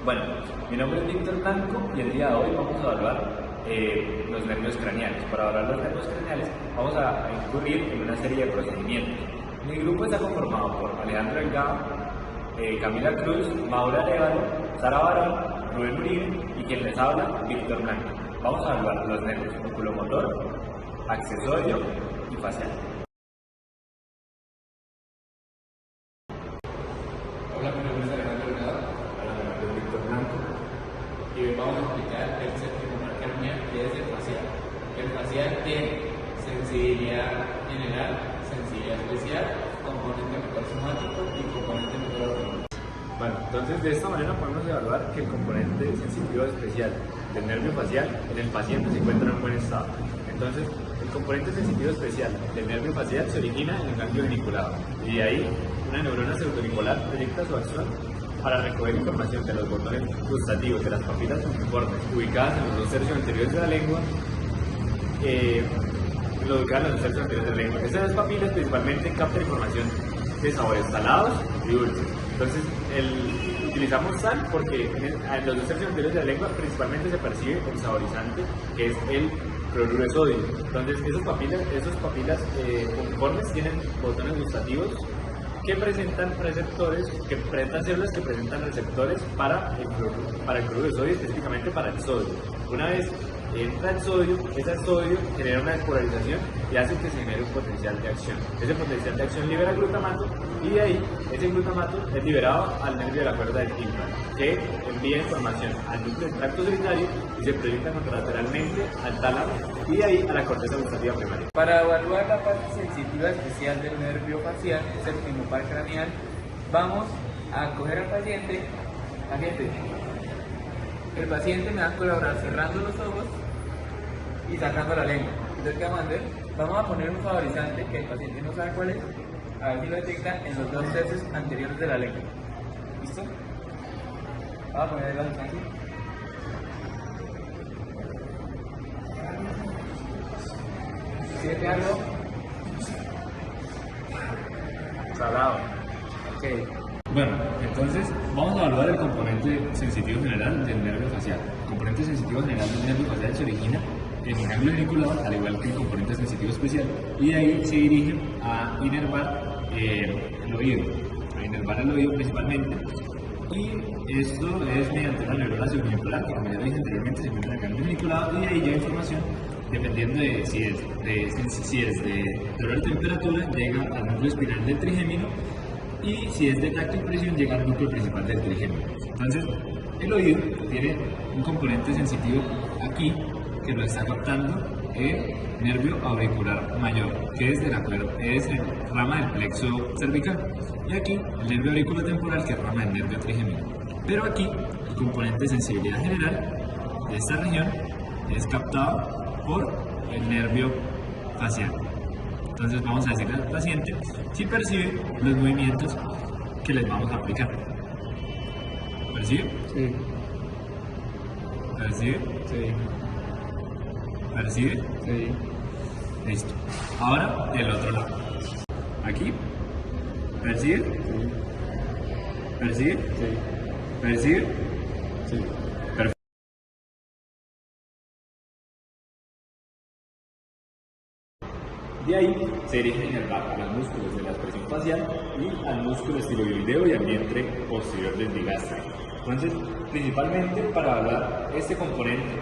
Bueno, mi nombre es Víctor Blanco y el día de hoy vamos a evaluar los nervios craneales. Para evaluar los nervios craneales vamos a incurrir en una serie de procedimientos. Mi grupo está conformado por Alejandro Delgado, Camila Cruz, Maura Arevalo, Sara Barón, Rubén Uribe y quien les habla, Víctor Blanco. Vamos a evaluar los nervios oculomotor, accesorio y facial. Hola, mi nombre es Alejandro Delgado. Hola, mi nombre es Víctor Blanco. Y hoy vamos a explicar el séptimo mar craneal, que es el facial. El facial tiene sensibilidad general, sensibilidad especial, componente motor somático y componente motor autónomo. Bueno, entonces de esta manera podemos evaluar que el componente sensitivo especial del nervio facial en el paciente se encuentra en un buen estado. Entonces, el componente sensitivo especial del nervio facial se origina en el ganglio geniculado y de ahí una neurona pseudonicular proyecta su acción para recoger información de los botones gustativos de las papilas uniformes ubicadas en los 2 tercios anteriores de la lengua. Estas 2 papilas principalmente captan información de sabores salados y dulces. Entonces, utilizamos sal porque en los 2 tercios anteriores de la lengua principalmente se percibe el saborizante, que es el cloruro de sodio. Entonces, esas papilas uniformes tienen botones gustativos que presentan células que presentan receptores para el cloruro de sodio, específicamente para el sodio. Una vez entra el sodio, ese sodio genera una despolarización y hace que se genere un potencial de acción. Ese potencial de acción libera glutamato y de ahí ese glutamato es liberado al nervio de la cuerda del tímpano, que envía información al núcleo del tracto solitario y se proyecta contralateralmente al tálamo y de ahí a la corteza gustativa primaria. Para evaluar la parte sensitiva especial del nervio facial, séptimo par craneal, vamos a coger al paciente. El paciente me va a colaborar cerrando los ojos y sacando la lengua. Entonces, ¿qué vamos a hacer? Vamos a poner un saborizante que el paciente no sabe cuál es, a ver si lo detecta en los 2 tercios anteriores de la lengua. ¿Listo? Vamos a poner el saborizante. ¿Siente algo? Salado. Ok. Bueno, entonces vamos a evaluar el componente sensitivo general del nervio facial. El componente sensitivo general del nervio facial se origina en el ganglio geniculado, al igual que el componente sensitivo especial, y de ahí se dirige a inervar el oído, principalmente. Y esto es mediante la neurona pseudonicular, que como ya dije anteriormente se encuentra en el ganglio geniculado, y de ahí llega información dependiendo de si es de dolor de temperatura, llega al núcleo espinal del trigémino, y si es de tacto y presión llega al núcleo principal del trigémino. Entonces, el oído tiene un componente sensitivo aquí que lo está captando el nervio auricular mayor, que es el rama del plexo cervical, y aquí el nervio auriculotemporal, que es rama del nervio trigémino. Pero aquí el componente de sensibilidad general de esta región es captado por el nervio facial. Entonces vamos a decirle al paciente si percibe los movimientos que les vamos a aplicar. ¿Percibe? Sí. ¿Percibe? Sí. ¿Percibe? Sí. Listo. Ahora del otro lado. Aquí. ¿Percibe? Sí. ¿Percibe? Sí. ¿Percibe? Sí. Perfecto. De ahí se dirigen a los músculos de la expresión facial y al músculo estiloideo y al vientre posterior del digástrico. Entonces, principalmente para evaluar este componente,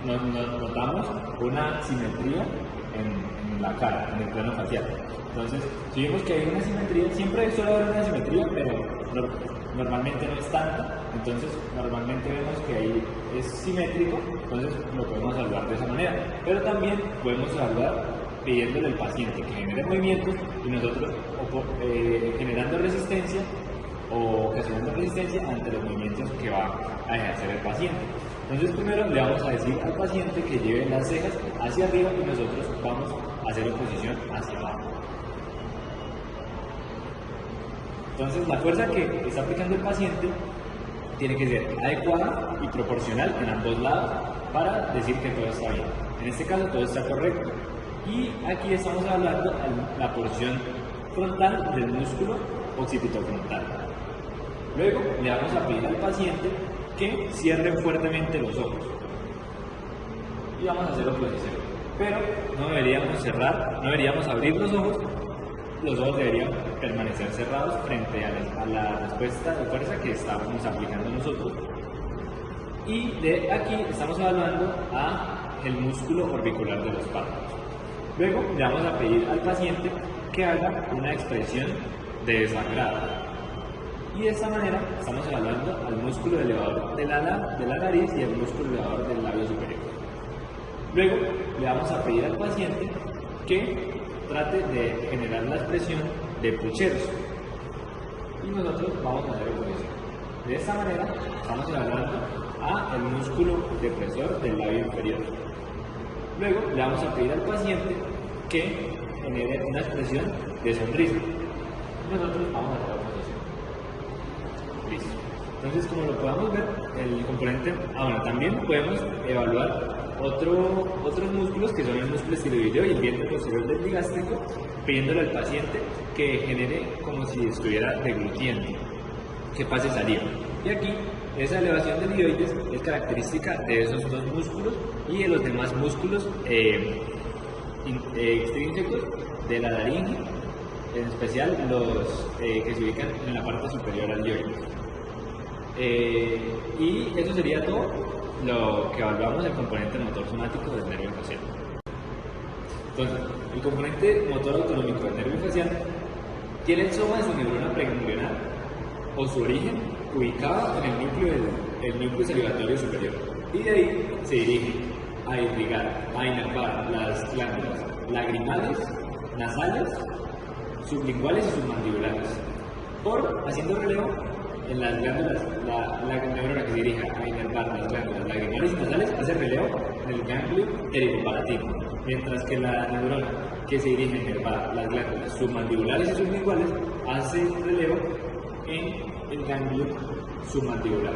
notamos una simetría en la cara, en el plano facial. Entonces, si vemos que hay una simetría, siempre suele haber una simetría, pero normalmente no es tanta. Entonces, normalmente vemos que ahí es simétrico, entonces lo podemos evaluar de esa manera. Pero también podemos evaluar pidiéndole al paciente que genere movimientos y nosotros generando resistencia o ocasionando resistencia ante los movimientos que va a ejercer el paciente. Entonces primero le vamos a decir al paciente que lleve las cejas hacia arriba y nosotros vamos a hacer oposición hacia abajo. Entonces la fuerza que está aplicando el paciente tiene que ser adecuada y proporcional en ambos lados para decir que todo está bien. En este caso todo está correcto. Y aquí estamos hablando de la porción frontal del músculo occipitofrontal. Luego le vamos a pedir al paciente que cierren fuertemente los ojos. Y vamos a hacerlo por posición. Pero no deberíamos cerrar, no deberíamos abrir los ojos deberían permanecer cerrados frente a la respuesta de fuerza que estamos aplicando nosotros. Y de aquí estamos evaluando el músculo orbicular de los párpados. Luego le vamos a pedir al paciente que haga una expresión de desangrado. Y de esta manera estamos evaluando al músculo elevador de la nariz y el músculo elevador del labio superior. Luego le vamos a pedir al paciente que trate de generar la expresión de pucheros. Y nosotros vamos a hacer eso. De esta manera estamos evaluando el músculo depresor del labio inferior. Luego le vamos a pedir al paciente que genere una expresión de sonrisa. Nosotros vamos a hacer la posición. Listo. Entonces, como lo podemos ver, el componente, también podemos evaluar otros músculos que son el músculo estiloideo y el vientre posterior del digástrico, pidiéndole al paciente que genere como si estuviera deglutiendo, que pase saliva. Y aquí, esa elevación del hioides es característica de esos dos músculos y de los demás músculos extrínsecos de la laringe, en especial los que se ubican en la parte superior al hioides. Y eso sería todo lo que evaluamos el componente motor somático del nervio facial. Entonces, el componente motor autonómico del nervio facial tiene el soma de su neurona preganglionar o su origen ubicado en el núcleo salivatorio superior, y de ahí se dirige a irrigar, a inervar las glándulas lagrimales, nasales, sublinguales y submandibulares, haciendo relevo en las glándulas. La neurona que se dirige a inervar las glándulas lagrimales y nasales hace relevo en el ganglio pterigopalatino, mientras que la neurona que se dirige a inervar las glándulas submandibulares y sublinguales hace relevo en el ganglio submandibular.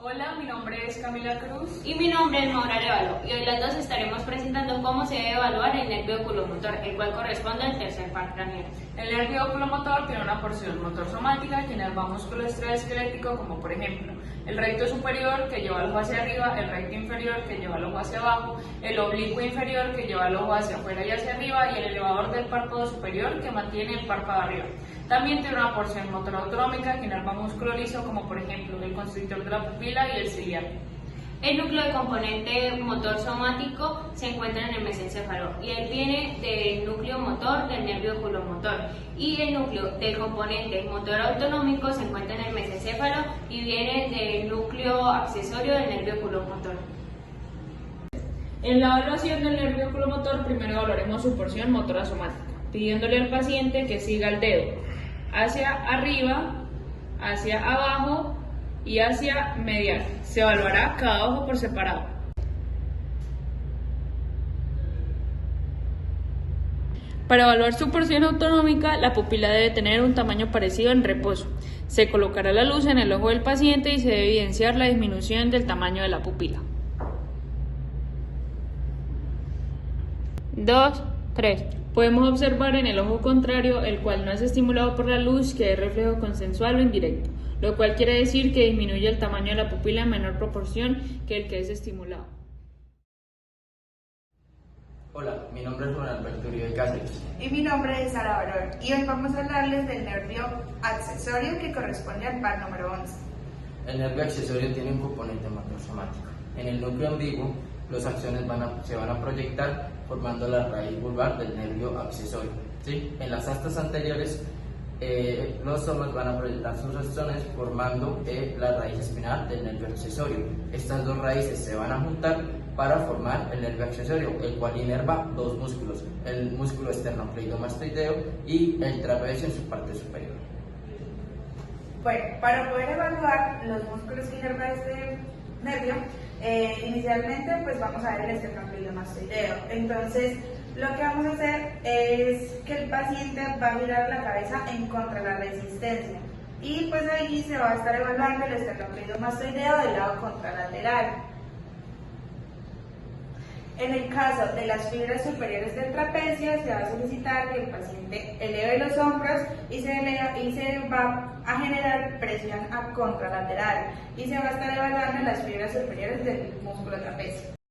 Hola, mi nombre es Camila Cruz. Y mi nombre es Maura Arevalo, y hoy las dos estaremos presentando cómo se debe evaluar el nervio oculomotor, el cual corresponde al tercer par craneal. El nervio oculomotor tiene una porción motor somática que inerva músculo estriado-esquelético, como por ejemplo el recto superior que lleva el ojo hacia arriba, el recto inferior que lleva el ojo hacia abajo, el oblicuo inferior que lleva el ojo hacia afuera y hacia arriba, y el elevador del párpado superior que mantiene el párpado arriba. También tiene una porción motor autonómica que inerva músculo liso, como por ejemplo el constrictor de la pupila y el ciliar. El núcleo de componente motor somático se encuentra en el mesencéfalo y él viene del núcleo motor del nervio oculomotor, y el núcleo del componente motor autonómico se encuentra en el mesencéfalo y viene del núcleo accesorio del nervio oculomotor. En la evaluación del nervio oculomotor, primero evaluaremos su porción motora somática, pidiéndole al paciente que siga el dedo hacia arriba, hacia abajo y hacia medial. Se evaluará cada ojo por separado. Para evaluar su porción autonómica, la pupila debe tener un tamaño parecido en reposo. Se colocará la luz en el ojo del paciente y se debe evidenciar la disminución del tamaño de la pupila. 2, 3. Podemos observar en el ojo contrario, el cual no es estimulado por la luz, que es reflejo consensual o indirecto, lo cual quiere decir que disminuye el tamaño de la pupila en menor proporción que el que es estimulado. Hola, mi nombre es Juan Alberto Uribe Cáceres. Y mi nombre es Sara Barón, y hoy vamos a hablarles del nervio accesorio que corresponde al par número 11. El nervio accesorio tiene un componente motor somático. En el núcleo ambiguo, los axones se van a proyectar formando la raíz vulvar del nervio accesorio. ¿Sí? En las astas anteriores, los somas van a proyectar sus axones formando la raíz espinal del nervio accesorio. Estas dos raíces se van a juntar para formar el nervio accesorio, el cual inerva dos músculos, el músculo esternocleidomastoideo y el trapecio en su parte superior. Bueno, para poder evaluar los músculos que inerva este nervio, inicialmente pues vamos a ver el esternocleidomastoideo. Entonces, lo que vamos a hacer es que el paciente va a girar la cabeza en contra de la resistencia, y pues ahí se va a estar evaluando el esternocleidomastoideo del lado contralateral. En el caso de las fibras superiores del trapecio, se va a solicitar que el paciente eleve los hombros y se va a generar presión contralateral y se va a estar evaluando las fibras superiores del músculo trapecio.